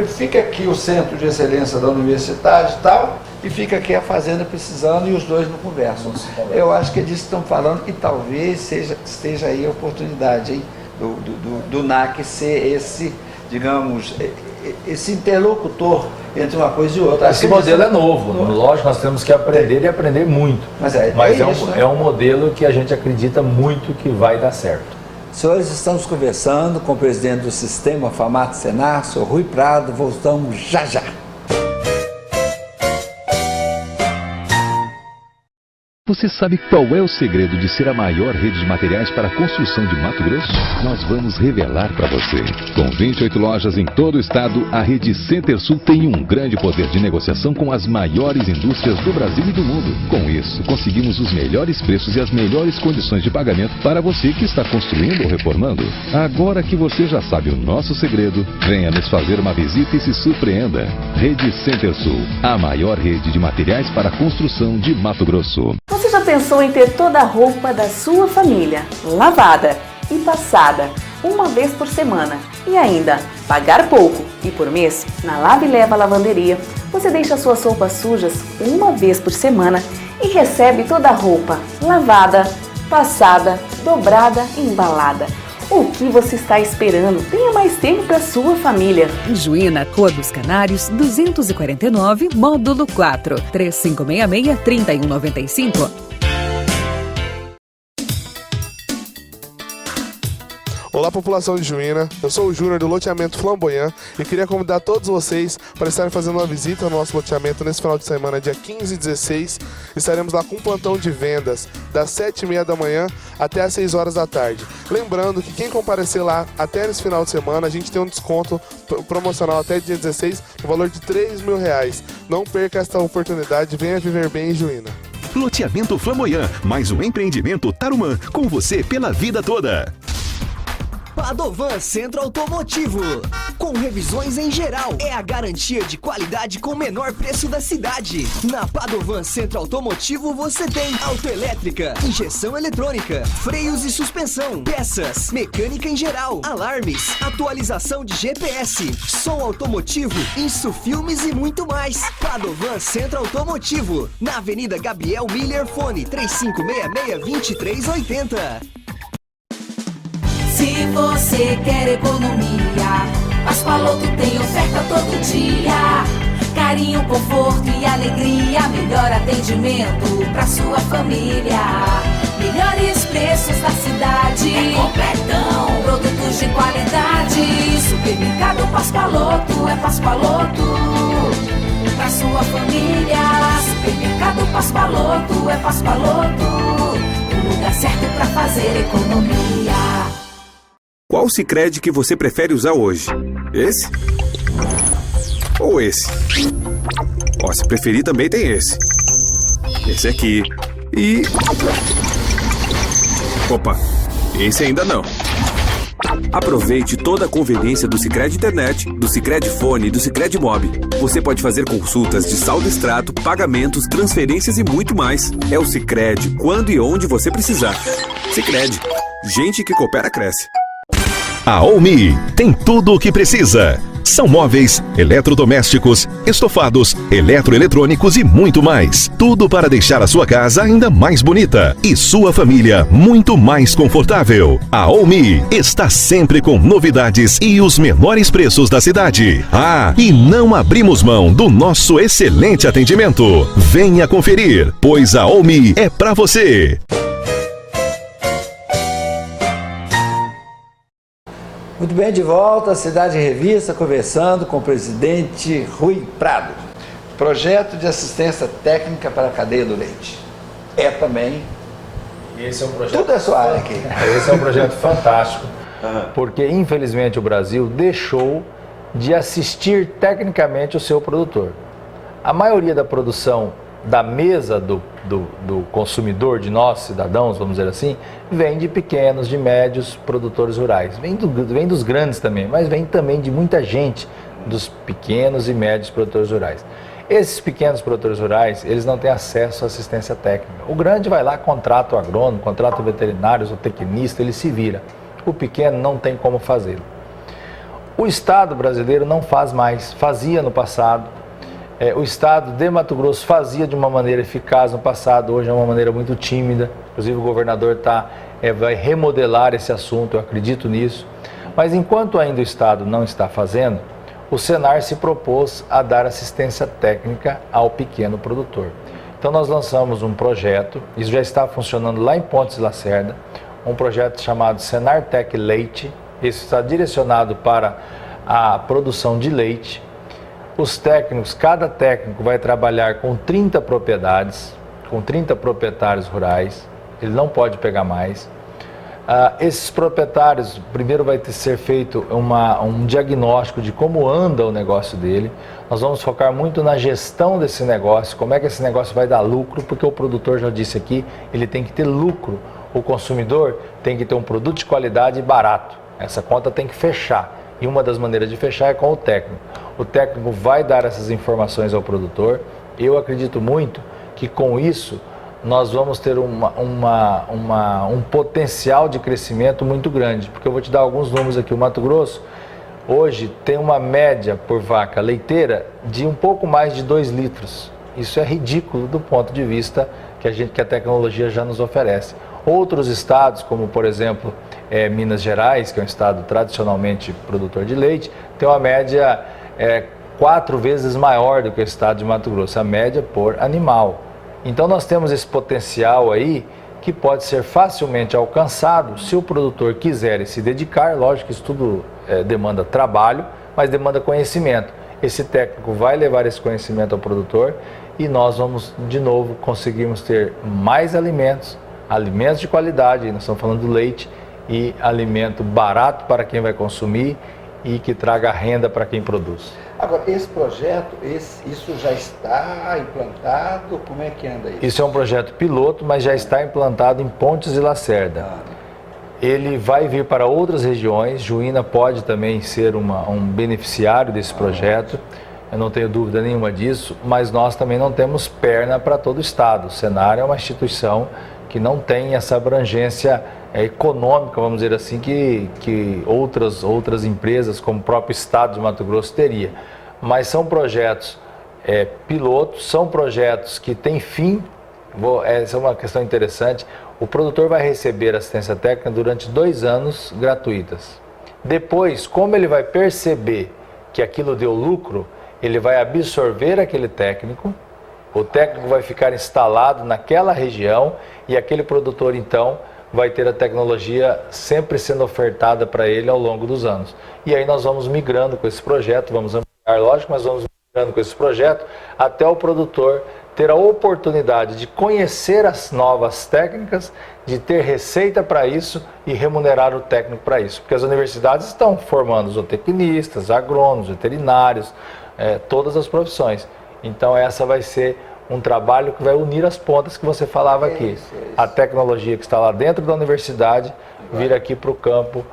fica aqui o centro de excelência da universidade e tal, e fica aqui a fazenda precisando e os dois não conversam. Eu acho que é disso que estão falando e talvez esteja aí a oportunidade, hein, do NAC ser esse, digamos, esse interlocutor entre uma coisa e outra. Esse modelo é novo, lógico, nós temos que aprender e aprender muito. Mas é um modelo que a gente acredita muito que vai dar certo. Senhores, estamos conversando com o presidente do Sistema FAMAT Senar, sou Rui Prado, voltamos já já. Você sabe qual é o segredo de ser a maior rede de materiais para a construção de Mato Grosso? Nós vamos revelar para você. Com 28 lojas em todo o estado, a rede Centro-Sul tem um grande poder de negociação com as maiores indústrias do Brasil e do mundo. Com isso, conseguimos os melhores preços e as melhores condições de pagamento para você que está construindo ou reformando. Agora que você já sabe o nosso segredo, venha nos fazer uma visita e se surpreenda. Rede Centro-Sul, a maior rede de materiais para a construção de Mato Grosso. Você já pensou em ter toda a roupa da sua família lavada e passada uma vez por semana e ainda pagar pouco e por mês? Na Lave e Leva Lavanderia, você deixa suas roupas sujas uma vez por semana e recebe toda a roupa lavada, passada, dobrada e embalada. O que você está esperando? Tenha mais tempo para sua família. Juína, Rua dos Canários, 249, módulo 4, 3566-3195. Olá, população de Juína, eu sou o Júnior do loteamento Flamboyant e queria convidar todos vocês para estarem fazendo uma visita ao nosso loteamento nesse final de semana, dia 15 e 16. Estaremos lá com um plantão de vendas das 7h30 da manhã até as 6 horas da tarde. Lembrando que quem comparecer lá até esse final de semana, a gente tem um desconto promocional até dia 16 no valor de R$3.000. Não perca esta oportunidade, venha viver bem em Juína. Loteamento Flamboyant, mais um empreendimento Tarumã, com você pela vida toda. Padovan Centro Automotivo, com revisões em geral, é a garantia de qualidade com o menor preço da cidade. Na Padovan Centro Automotivo você tem autoelétrica, injeção eletrônica, freios e suspensão, peças, mecânica em geral, alarmes, atualização de GPS, som automotivo, insufilmes e muito mais. Padovan Centro Automotivo, na Avenida Gabriel Miller, fone 3566-2380. Se você quer economia, Pascoaloto tem oferta todo dia. Carinho, conforto e alegria, melhor atendimento pra sua família. Melhores preços da cidade. É completão. Produtos de qualidade. Supermercado Pascoaloto, é Pascoaloto. Pra sua família. Supermercado Pascoaloto, é Pascoaloto. O lugar certo pra fazer economia. Qual Sicredi que você prefere usar hoje? Esse? Ou esse? Ó, se preferir também tem esse. Esse aqui. E... Opa, esse ainda não. Aproveite toda a conveniência do Sicredi Internet, do Sicredi Fone e do Sicredi Mob. Você pode fazer consultas de saldo extrato, pagamentos, transferências e muito mais. É o Sicredi quando e onde você precisar. Sicredi, gente que coopera cresce. A Omi tem tudo o que precisa. São móveis, eletrodomésticos, estofados, eletroeletrônicos e muito mais. Tudo para deixar a sua casa ainda mais bonita e sua família muito mais confortável. A Omi está sempre com novidades e os menores preços da cidade. Ah, e não abrimos mão do nosso excelente atendimento. Venha conferir, pois a Omi é para você. Muito bem, de volta à Cidade Revista, conversando com o presidente Rui Prado. Projeto de assistência técnica para a cadeia do leite. É também... Esse é um projeto... Tudo é sua área aqui. Esse é um projeto fantástico, porque infelizmente o Brasil deixou de assistir tecnicamente o seu produtor. A maioria da produção da mesa do consumidor, de nós, cidadãos, vamos dizer assim, vem de pequenos, de médios produtores rurais. Vem dos grandes também, mas vem também de muita gente dos pequenos e médios produtores rurais. Esses pequenos produtores rurais, eles não têm acesso à assistência técnica. O grande vai lá, contrata o agrônomo, contrata o veterinário, o tecnista, ele se vira. O pequeno não tem como fazê-lo. O Estado brasileiro não faz mais, fazia no passado. O Estado de Mato Grosso fazia de uma maneira eficaz no passado, hoje é uma maneira muito tímida. Inclusive o governador vai remodelar esse assunto, eu acredito nisso. Mas enquanto ainda o Estado não está fazendo, o Senar se propôs a dar assistência técnica ao pequeno produtor. Então nós lançamos um projeto, isso já está funcionando lá em Pontes de Lacerda, um projeto chamado Senar Tech Leite. Isso está direcionado para a produção de leite. Os técnicos, cada técnico vai trabalhar com 30 propriedades, com 30 proprietários rurais, ele não pode pegar mais. Esses proprietários, primeiro vai ser feito um diagnóstico de como anda o negócio dele. Nós vamos focar muito na gestão desse negócio, como é que esse negócio vai dar lucro, porque o produtor já disse aqui, ele tem que ter lucro. O consumidor tem que ter um produto de qualidade e barato. Essa conta tem que fechar. E uma das maneiras de fechar é com o técnico. O técnico vai dar essas informações ao produtor. Eu acredito muito que com isso nós vamos ter um potencial de crescimento muito grande. Porque eu vou te dar alguns números aqui. O Mato Grosso hoje tem uma média por vaca leiteira de um pouco mais de 2 litros. Isso é ridículo do ponto de vista que a tecnologia já nos oferece. Outros estados, como por exemplo Minas Gerais, que é um estado tradicionalmente produtor de leite, tem uma média 4 vezes maior do que o estado de Mato Grosso, a média por animal. Então nós temos esse potencial aí que pode ser facilmente alcançado se o produtor quiser se dedicar. Lógico que isso tudo demanda trabalho, mas demanda conhecimento. Esse técnico vai levar esse conhecimento ao produtor e nós vamos de novo conseguirmos ter mais alimentos de qualidade, nós estamos falando do leite, e alimento barato para quem vai consumir e que traga renda para quem produz. Agora, esse projeto, isso já está implantado? Como é que anda isso? Isso é um projeto piloto, mas já está implantado em Pontes de Lacerda. Ele vai vir para outras regiões, Juína pode também ser um beneficiário desse projeto, eu não tenho dúvida nenhuma disso, mas nós também não temos perna para todo o estado. O Senar é uma instituição que não tem essa abrangência econômica, vamos dizer assim, que outras empresas, como o próprio estado de Mato Grosso, teria. Mas são projetos pilotos, são projetos que têm fim. Essa é uma questão interessante. O produtor vai receber assistência técnica durante 2 anos gratuitas. Depois, como ele vai perceber que aquilo deu lucro, ele vai absorver aquele técnico O técnico vai ficar instalado naquela região e aquele produtor, então, vai ter a tecnologia sempre sendo ofertada para ele ao longo dos anos. E aí nós vamos migrando com esse projeto, vamos ampliar, lógico, mas vamos migrando com esse projeto até o produtor ter a oportunidade de conhecer as novas técnicas, de ter receita para isso e remunerar o técnico para isso. Porque as universidades estão formando zootecnistas, agrônomos, veterinários, todas as profissões. Então essa vai ser um trabalho que vai unir as pontas que você falava aqui. Isso. A tecnologia que está lá dentro da universidade vir aqui para o campo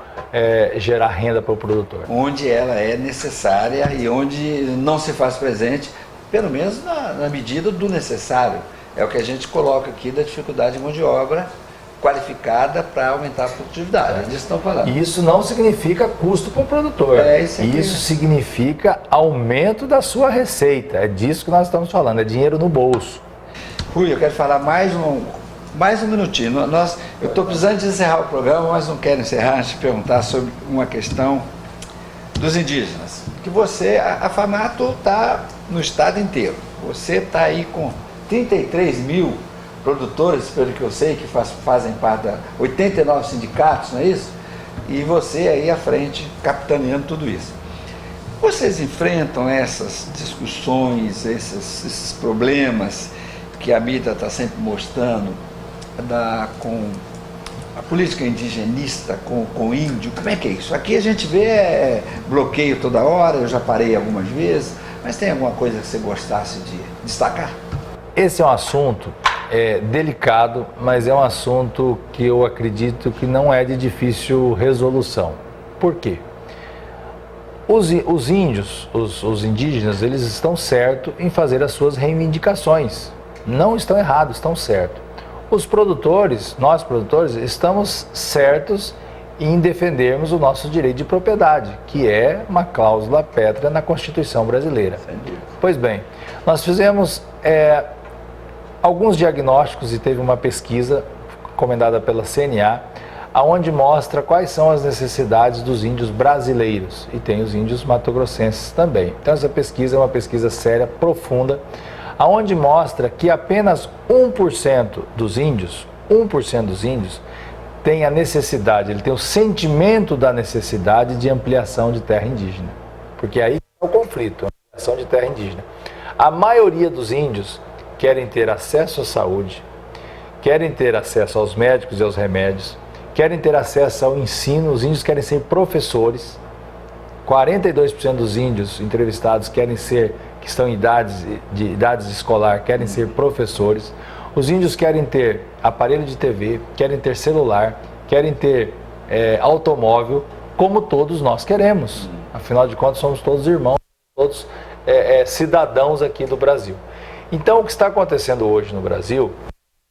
gerar renda para o produtor. Onde ela é necessária e onde não se faz presente, pelo menos na medida do necessário. É o que a gente coloca aqui da dificuldade de mão de obra qualificada para aumentar a produtividade. É disso que estão falando. E isso não significa custo para o produtor. Isso significa aumento da sua receita. É disso que nós estamos falando, é dinheiro no bolso. Rui, eu quero falar mais um minutinho. Eu estou precisando de encerrar o programa, mas não quero encerrar antes de perguntar sobre uma questão dos indígenas. Que a FAMATO está no estado inteiro. Você está aí com 33 mil produtores, pelo que eu sei, que fazem parte de 89 sindicatos, não é isso? E você aí à frente, capitaneando tudo isso. Vocês enfrentam essas discussões, esses problemas que a mídia está sempre mostrando com a política indigenista, com o índio? Como é que é isso? Aqui a gente vê bloqueio toda hora, eu já parei algumas vezes, mas tem alguma coisa que você gostasse de destacar? Esse é um assunto delicado, mas é um assunto que eu acredito que não é de difícil resolução. Por quê? Os índios, os indígenas, eles estão certos em fazer as suas reivindicações. Não estão errados, estão certos. Os produtores, nós produtores, estamos certos em defendermos o nosso direito de propriedade, que é uma cláusula pétrea na Constituição brasileira. Pois bem, nós fizemos alguns diagnósticos e teve uma pesquisa encomendada pela CNA, aonde mostra quais são as necessidades dos índios brasileiros e tem os índios matogrossenses também. Então essa pesquisa é uma pesquisa séria, profunda, aonde mostra que apenas 1% dos índios tem a necessidade, ele tem o sentimento da necessidade de ampliação de terra indígena, porque aí é o conflito, a ampliação de terra indígena. A maioria dos índios querem ter acesso à saúde, querem ter acesso aos médicos e aos remédios, querem ter acesso ao ensino, os índios querem ser professores. 42% dos índios entrevistados que estão em idades escolar, querem ser professores. Os índios querem ter aparelho de TV, querem ter celular, querem ter automóvel, como todos nós queremos. Afinal de contas, somos todos irmãos, todos cidadãos aqui do Brasil. Então, o que está acontecendo hoje no Brasil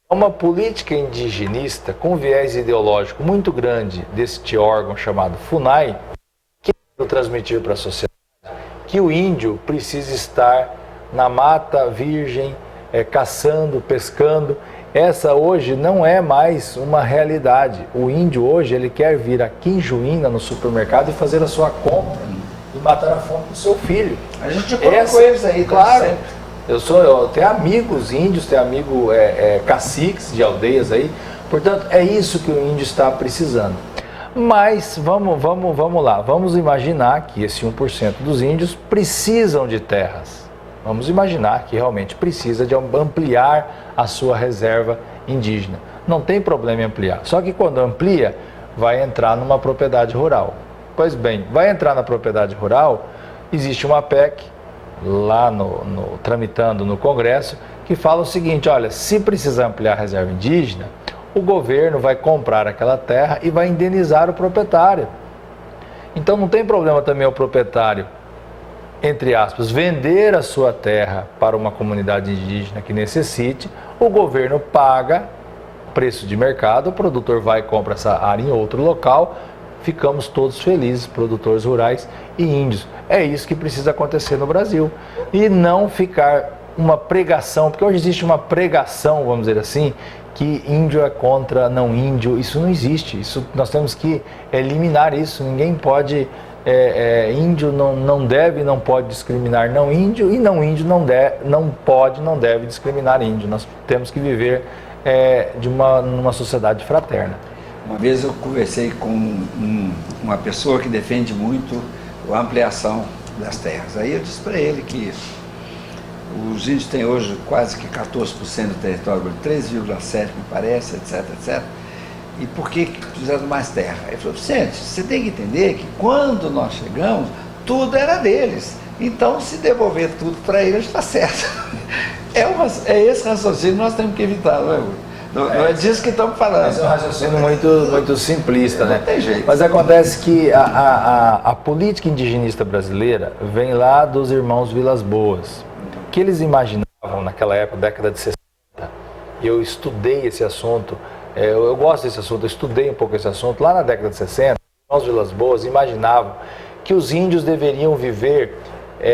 é uma política indigenista com viés ideológico muito grande deste órgão chamado FUNAI, que quer transmitir para a sociedade que o índio precisa estar na mata virgem, caçando, pescando. Essa hoje não é mais uma realidade. O índio hoje ele quer vir aqui em Juína, no supermercado, e fazer a sua compra e matar a fome do seu filho. A gente colocou eles aí, claro. Eu tenho amigos índios, tenho amigos caciques de aldeias aí, portanto é isso que o índio está precisando. Mas vamos lá, vamos imaginar que esse 1% dos índios precisam de terras. Vamos imaginar que realmente precisa de ampliar a sua reserva indígena. Não tem problema em ampliar, só que quando amplia, vai entrar numa propriedade rural. Pois bem, vai entrar na propriedade rural, existe uma PEC, lá tramitando no Congresso, que fala o seguinte: olha, se precisar ampliar a reserva indígena, o governo vai comprar aquela terra e vai indenizar o proprietário. Então não tem problema também o proprietário, entre aspas, vender a sua terra para uma comunidade indígena que necessite, o governo paga preço de mercado, o produtor vai e compra essa área em outro local, ficamos todos felizes, produtores rurais e índios. É isso que precisa acontecer no Brasil. E não ficar uma pregação, porque hoje existe uma pregação, vamos dizer assim, que índio é contra não índio. Isso não existe. Isso, nós temos que eliminar isso. Ninguém pode índio não deve, não pode discriminar não índio, e não índio não deve discriminar índio. Nós temos que viver numa sociedade fraterna. Uma vez eu conversei com uma pessoa que defende muito a ampliação das terras. Aí eu disse para ele que os índios têm hoje quase que 14% do território, 3,7% me parece, etc, etc. E por que fizeram mais terra? Ele falou, Vicente, você tem que entender que quando nós chegamos, tudo era deles. Então, se devolver tudo para eles, está certo. É esse raciocínio que nós temos que evitar, não é, Rui? Não é disso que estamos falando. Mas é um raciocínio muito simplista, né? Não tem jeito. Mas acontece que a política indigenista brasileira vem lá dos irmãos Vilas Boas. O que eles imaginavam naquela época, década de 60, eu estudei esse assunto, eu gosto desse assunto, eu estudei um pouco esse assunto, lá na década de 60, os irmãos Vilas Boas imaginavam que os índios deveriam viver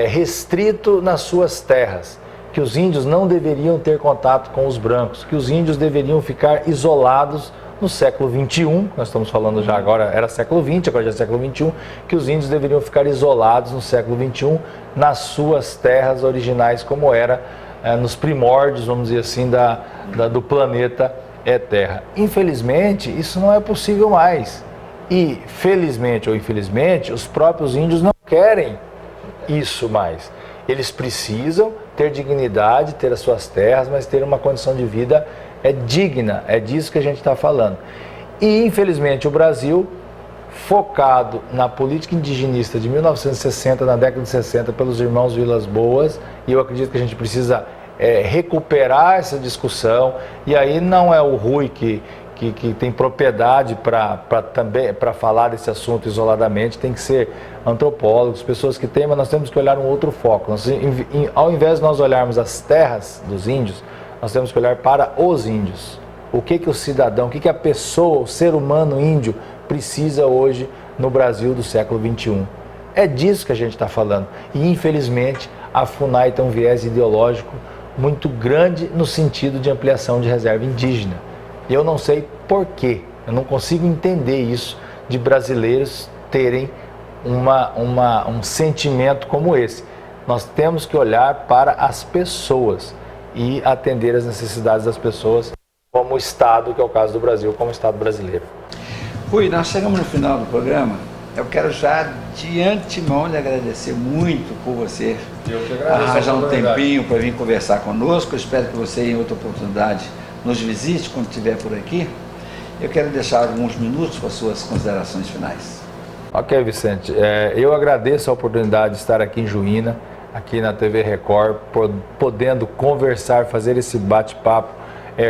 restrito nas suas terras, que os índios não deveriam ter contato com os brancos, que os índios deveriam ficar isolados no século XXI, nós estamos falando já agora, era século XX, agora já é século XXI, que os índios deveriam ficar isolados no século XXI nas suas terras originais, como era nos primórdios, vamos dizer assim, do planeta Terra. Infelizmente, isso não é possível mais. E, felizmente ou infelizmente, os próprios índios não querem isso mais. Eles precisam ter dignidade, ter as suas terras, mas ter uma condição de vida digna, é disso que a gente está falando. E, infelizmente, o Brasil, focado na política indigenista de 1960, na década de 60, pelos irmãos Vilas Boas, e eu acredito que a gente precisa recuperar essa discussão, e aí não é o Rui que tem propriedade para falar desse assunto isoladamente, tem que ser antropólogos, pessoas que têm, mas nós temos que olhar um outro foco. Ao invés de nós olharmos as terras dos índios, nós temos que olhar para os índios. O que o cidadão, o que a pessoa, o ser humano índio precisa hoje no Brasil do século XXI. É disso que a gente está falando. E, infelizmente, a FUNAI tem um viés ideológico muito grande no sentido de ampliação de reserva indígena. E eu não sei por quê, eu não consigo entender isso de brasileiros terem um sentimento como esse. Nós temos que olhar para as pessoas e atender as necessidades das pessoas como Estado, que é o caso do Brasil, como Estado brasileiro. Rui, nós chegamos no final do programa. Eu quero já de antemão lhe agradecer muito por você arranjar um tempinho para vir conversar conosco. Eu espero que você, em outra oportunidade, nos visite quando estiver por aqui. Eu quero deixar alguns minutos para suas considerações finais. Ok, Vicente. Eu agradeço a oportunidade de estar aqui em Juína, aqui na TV Record, podendo conversar, fazer esse bate-papo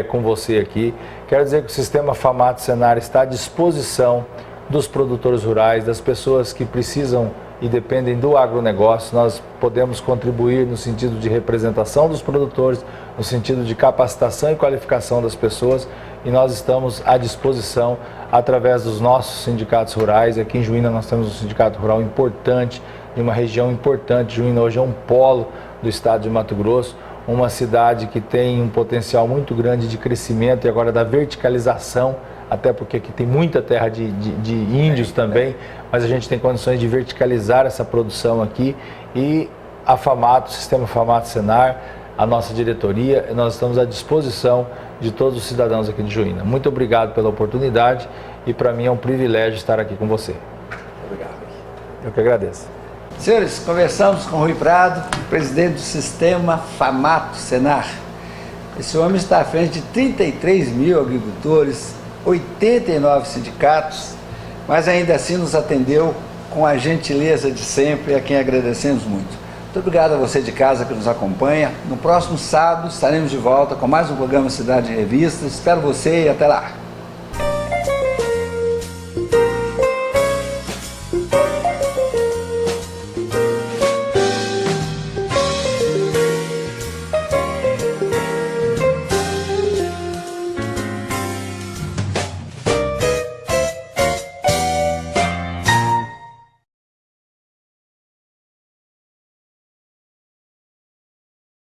com você aqui. Quero dizer que o Sistema FAMAT Senar está à disposição dos produtores rurais, das pessoas que precisam e dependem do agronegócio. Nós podemos contribuir no sentido de representação dos produtores, no sentido de capacitação e qualificação das pessoas, e nós estamos à disposição através dos nossos sindicatos rurais. Aqui em Juína nós temos um sindicato rural importante, de uma região importante. Juína hoje é um polo do estado de Mato Grosso, uma cidade que tem um potencial muito grande de crescimento e agora da verticalização, até porque aqui tem muita terra de índios também, mas a gente tem condições de verticalizar essa produção aqui, e a FAMAT, o Sistema FAMAT Senar, a nossa diretoria, nós estamos à disposição de todos os cidadãos aqui de Juína. Muito obrigado pela oportunidade e para mim é um privilégio estar aqui com você. Obrigado. Eu que agradeço. Senhores, conversamos com Rui Prado, presidente do Sistema FAMAT Senar. Esse homem está à frente de 33 mil agricultores, 89 sindicatos, mas ainda assim nos atendeu com a gentileza de sempre, a quem agradecemos muito. Muito obrigado a você de casa que nos acompanha. No próximo sábado estaremos de volta com mais um programa Cidade em Revista. Espero você e até lá.